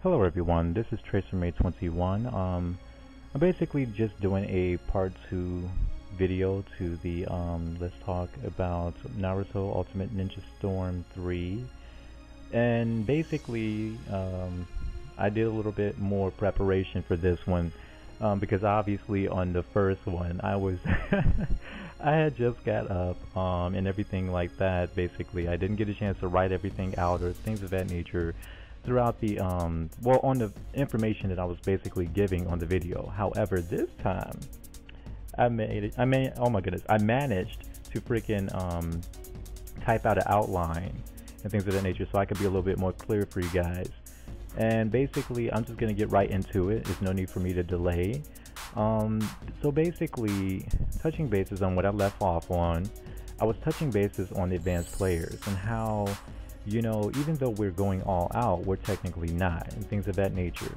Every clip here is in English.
Hello everyone, this is Tracermay 21. I'm basically just doing a part 2 video to the let's talk about Naruto Ultimate Ninja Storm 3. And basically I did a little bit more preparation for this one because obviously on the first one I was I had just got up and everything like that. Basically I didn't get a chance to write everything out or things of that nature throughout the on the information that I was basically giving on the video. However, this time I managed to freaking type out an outline and things of that nature so I could be a little bit more clear for you guys. And basically I'm just gonna get right into it. There's no need for me to delay. So basically, touching bases on what I left off on, I was touching bases on the advanced players and how, you know, even though we're going all out, we're technically not, and things of that nature.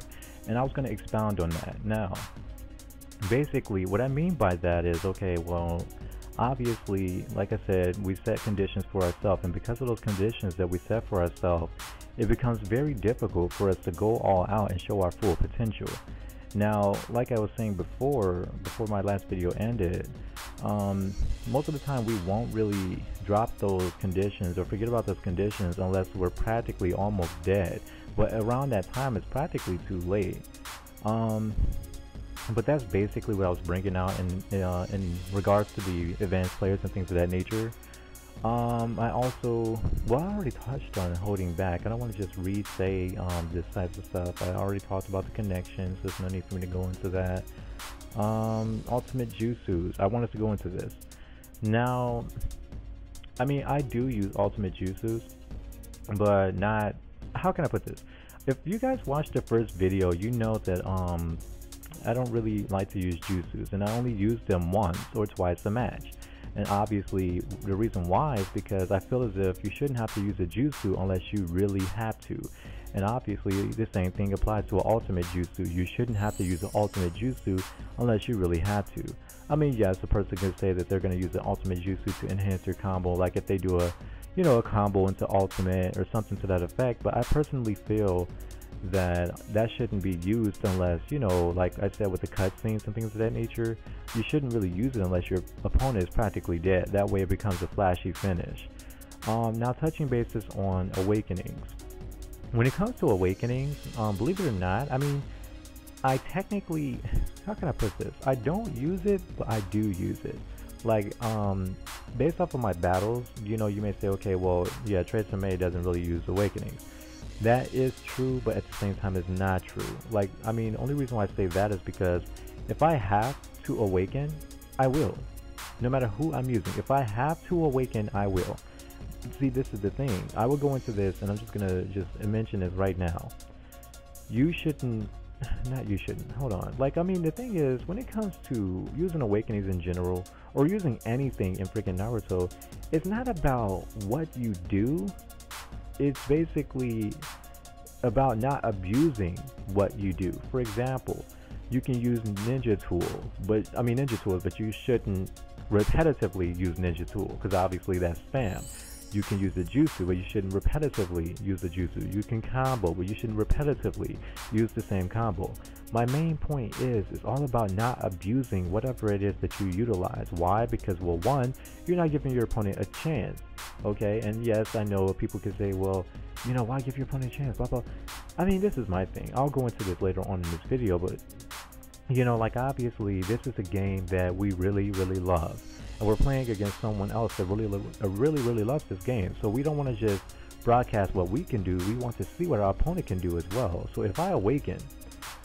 And I was going to expound on that. Now, basically, what I mean by that is, okay, well, obviously, like I said, we set conditions for ourselves, and because of those conditions that we set for ourselves, it becomes very difficult for us to go all out and show our full potential. Now, like I was saying before my last video ended, most of the time we won't really drop those conditions or forget about those conditions unless we're practically almost dead. But around that time, it's practically too late. But that's basically what I was bringing out in regards to the advanced players and things of that nature. I also, well, I already touched on holding back. I don't want to just re-say this type of stuff. I already talked about the connections. There's no need for me to go into that. Ultimate jutsus. I wanted to go into this. Now, I mean, I do use ultimate jutsus, but not, how can I put this? If you guys watched the first video, you know that I don't really like to use jutsus, and I only use them once or twice a match. And obviously, the reason why is because I feel as if you shouldn't have to use a jutsu unless you really have to. And obviously, the same thing applies to an ultimate jutsu. You shouldn't have to use an ultimate jutsu unless you really have to. I mean, yes, a person could say that they're going to use an ultimate jutsu to enhance their combo, like if they do a, you know, a combo into ultimate or something to that effect. But I personally feel that shouldn't be used unless, you know, like I said with the cutscenes and things of that nature, you shouldn't really use it unless your opponent is practically dead. That way it becomes a flashy finish. Now touching bases on awakenings. When it comes to awakenings, believe it or not, I mean, I technically, how can I put this? I don't use it, but I do use it. Like, based off of my battles, you know, you may say, okay, well, yeah, Tracermay doesn't really use awakenings. That is true, but at the same time it's not true. Like, I mean, the only reason why I say that is because if I have to awaken, I will. No matter who I'm using. If I have to awaken, I will. See, this is the thing. I will go into this, and I'm just gonna mention this right now. You shouldn't, not you shouldn't, hold on. Like, I mean, the thing is, when it comes to using awakenings in general, or using anything in freaking Naruto, it's not about what you do. It's basically about not abusing what you do. For example, you can use ninja tools, but you shouldn't repetitively use ninja tool, because obviously that's spam. You can use the jutsu, but you shouldn't repetitively use the jutsu. You can combo, but you shouldn't repetitively use the same combo. My main point is, it's all about not abusing whatever it is that you utilize. Why? Because, well, one, you're not giving your opponent a chance. Okay, and yes, I know people could say, well, you know, why give your opponent a chance, blah blah. I mean, this is my thing. I'll go into this later on in this video, but you know, like, obviously this is a game that we really love, and we're playing against someone else that really loves this game. So we don't want to just broadcast what we can do. We want to see what our opponent can do as well. So if I awaken,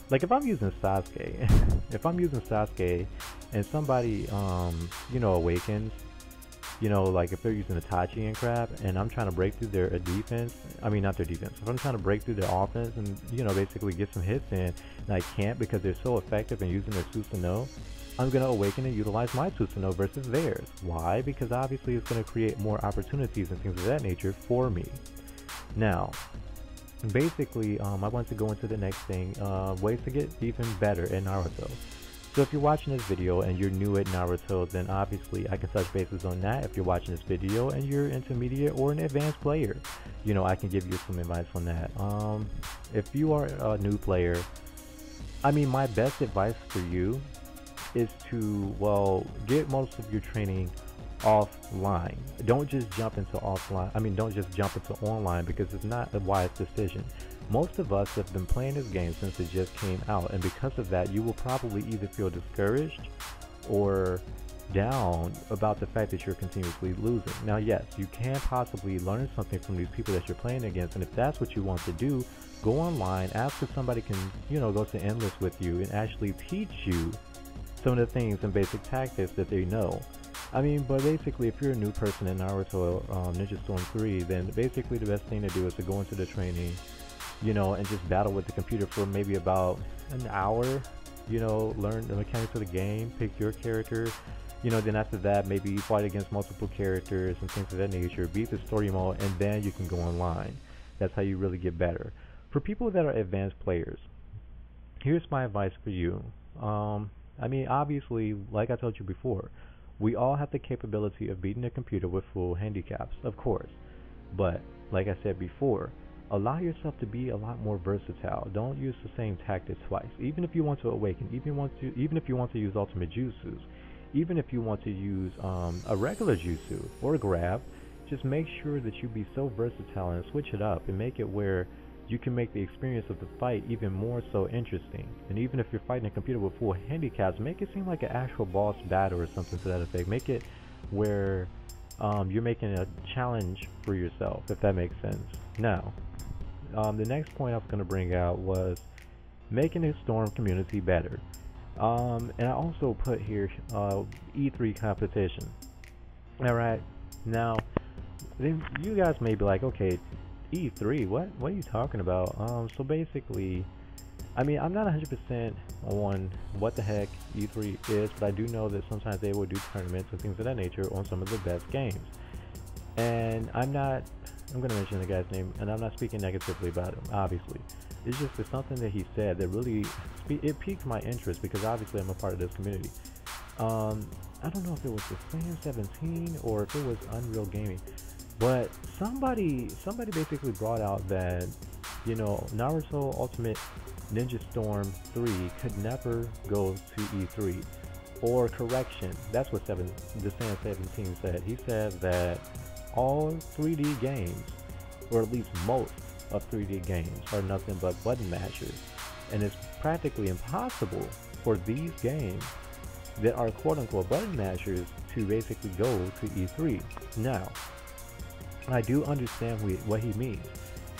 like if I'm using Sasuke, and somebody you know, awakens, you know, like if they're using Itachi and crap, and I'm trying to break through their defense, I mean not their defense, if I'm trying to break through their offense and, you know, basically get some hits in, and I can't because they're so effective in using their Susanoo, I'm going to awaken and utilize my Susanoo versus theirs. Why? Because obviously it's going to create more opportunities and things of that nature for me. Now, basically, I want to go into the next thing, ways to get even better in Naruto. So if you're watching this video and you're new at Naruto, then obviously I can touch bases on that. If you're watching this video and you're intermediate or an advanced player, you know, I can give you some advice on that. If you are a new player, I mean, my best advice for you is to, well, get most of your training offline. Don't just jump into offline. I mean, don't just jump into online, because it's not a wise decision. Most of us have been playing this game since it just came out, and because of that, you will probably either feel discouraged or down about the fact that you're continuously losing. Now, yes, you can possibly learn something from these people that you're playing against, and if that's what you want to do, go online, ask if somebody can, you know, go to Endless with you and actually teach you some of the things and basic tactics that they know. I mean, but basically, if you're a new person in Naruto Ninja Storm 3, then basically the best thing to do is to go into the training, you know, and just battle with the computer for maybe about an hour, you know, learn the mechanics of the game, pick your character, you know, then after that, maybe fight against multiple characters and things of that nature, beat the story mode, and then you can go online. That's how you really get better. For people that are advanced players, here's my advice for you. I mean, obviously, like I told you before, we all have the capability of beating a computer with full handicaps, of course. But, like I said before, allow yourself to be a lot more versatile. Don't use the same tactics twice. Even if you want to awaken, even if you want to use ultimate jutsus, even if you want to use a regular jutsu or a grab, just make sure that you be so versatile and switch it up and make it where you can make the experience of the fight even more so interesting. And even if you're fighting a computer with full handicaps, make it seem like an actual boss battle or something to that effect. Make it where you're making a challenge for yourself, if that makes sense. Now, the next point I was going to bring out was making the Storm community better. And I also put here E3 competition. Alright, now you guys may be like, okay, E3, what are you talking about? So basically, I mean, I'm not 100% on what the heck E3 is, but I do know that sometimes they will do tournaments and things of that nature on some of the best games. And I'm going to mention the guy's name, and I'm not speaking negatively about him, obviously. It's just something that he said that really, it piqued my interest, because obviously I'm a part of this community. I don't know if it was the Fan 17 or if it was Unreal Gaming, but somebody basically brought out that, you know, Naruto Ultimate Ninja Storm 3 could never go to E3. Or correction, that's what the Fan 17 said. He said that all 3D games, or at least most of 3D games, are nothing but button mashers, and it's practically impossible for these games that are quote-unquote button mashers to basically go to E3. Now, I do understand what he means.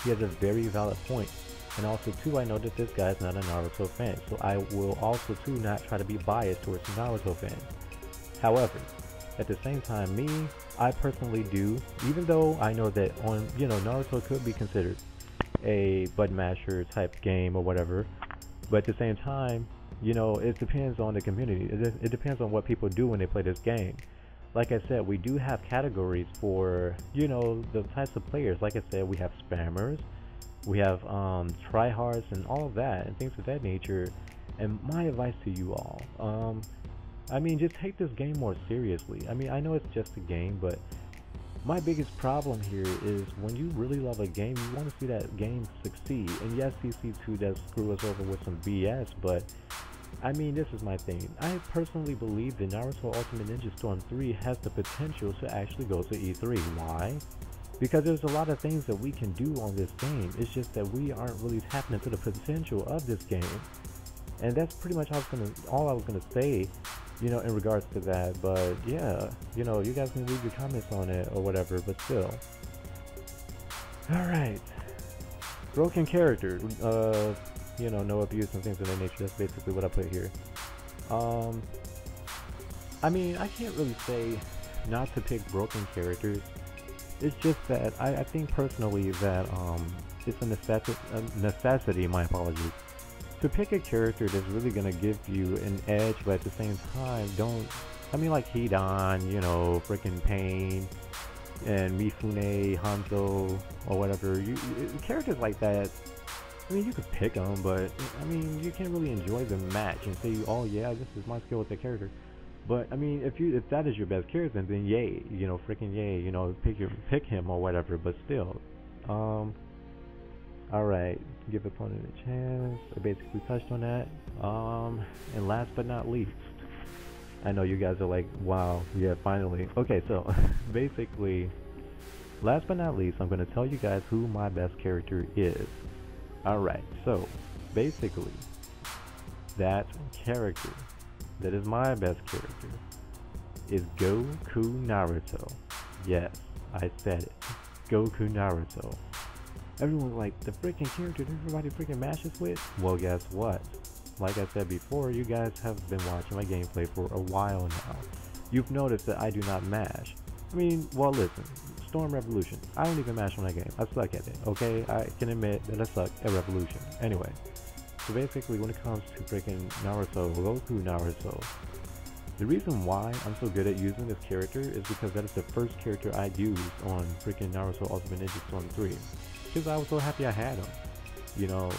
He has a very valid point. And also, too, I know that this guy's not a Naruto fan, so I will also, too, not try to be biased towards Naruto fans. However, at the same time, I personally do, even though I know that Naruto could be considered a button masher type game or whatever, but at the same time, you know, it depends on the community. It depends on what people do when they play this game. Like I said, we do have categories for, you know, the types of players. Like I said, we have spammers, we have tryhards and all of that and things of that nature. And my advice to you all, I mean, just take this game more seriously. I mean, I know it's just a game, but my biggest problem here is when you really love a game, you want to see that game succeed. And yes, CC2 does screw us over with some BS, but I mean, this is my thing. I personally believe that Naruto Ultimate Ninja Storm 3 has the potential to actually go to E3. Why? Because there's a lot of things that we can do on this game. It's just that we aren't really tapping into the potential of this game. And that's pretty much all I was gonna say, you know, in regards to that. But yeah, you know, you guys can leave your comments on it or whatever, but still. Alright. Broken character. You know, no abuse and things of that nature. That's basically what I put here. I mean, I can't really say not to pick broken characters. It's just that I think personally that it's a necessity, my apologies, to pick a character that's really gonna give you an edge, but at the same time, I mean, like Hidan, you know, freaking Pain, and Mifune, Hanzo, or whatever. Characters like that, I mean, you could pick them, but I mean, you can't really enjoy the match and say, oh yeah, this is my skill with the character. But I mean, if that is your best character, then yay, you know, freaking yay, you know, pick him or whatever. But still, um, all right, give opponent a chance. I basically touched on that. And last but not least, I know you guys are like, wow, yeah, finally. Okay, so basically, last but not least, I'm gonna tell you guys who my best character is. All right, so basically, that character that is my best character is Goku Naruto. Yes, I said it. Goku Naruto. Everyone's like, the freaking character that everybody freaking mashes with? Well, guess what? Like I said before, you guys have been watching my gameplay for a while now. You've noticed that I do not mash. I mean, well, listen, Storm Revolution. I don't even mash on that game. I suck at it, okay? I can admit that I suck at Revolution. Anyway, so basically, when it comes to freaking Naruto, Goku Naruto, the reason why I'm so good at using this character is because that is the first character I used on freaking Naruto Ultimate Ninja Storm 3. Because I was so happy I had him, you know.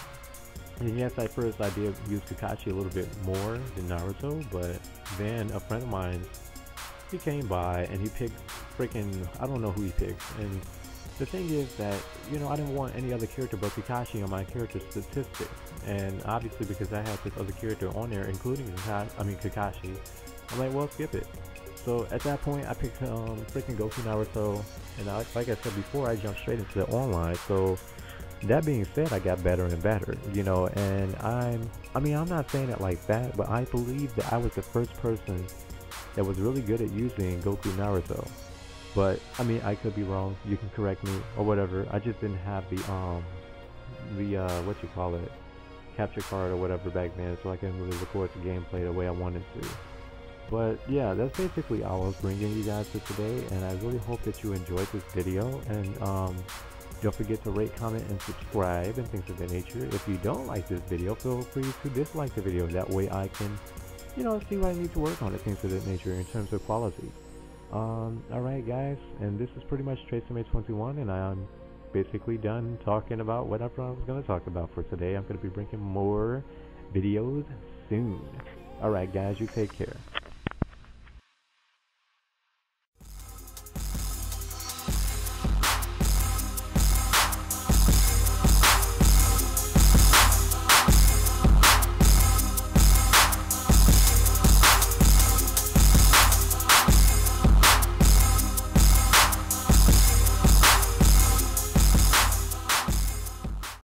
And yes, at first I did use Kakashi a little bit more than Naruto, but then a friend of mine, he came by and he picked freaking, I don't know who he picked, and the thing is that, you know, I didn't want any other character but Kakashi on my character statistics, and obviously because I had this other character on there, including Kakashi, I'm like, well, skip it. So at that point, I picked freaking Goku Naruto, and like I said before, I jumped straight into the online. So that being said, I got better and better, you know, and I'm not saying it like that, but I believe that I was the first person that was really good at using Goku Naruto. But I mean, I could be wrong. You can correct me or whatever. I just didn't have the what you call it, capture card or whatever back then, so I couldn't really record the gameplay the way I wanted to. But yeah, that's basically all I was bringing you guys for today, and I really hope that you enjoyed this video. And don't forget to rate, comment, and subscribe and things of that nature. If you don't like this video, feel free to dislike the video. That way I can, you know, see what I need to work on, things of that nature in terms of quality. Alright guys, and this is pretty much Tracermay 21, and I'm basically done talking about whatever I was going to talk about for today. I'm going to be bringing more videos soon. Alright guys, you take care.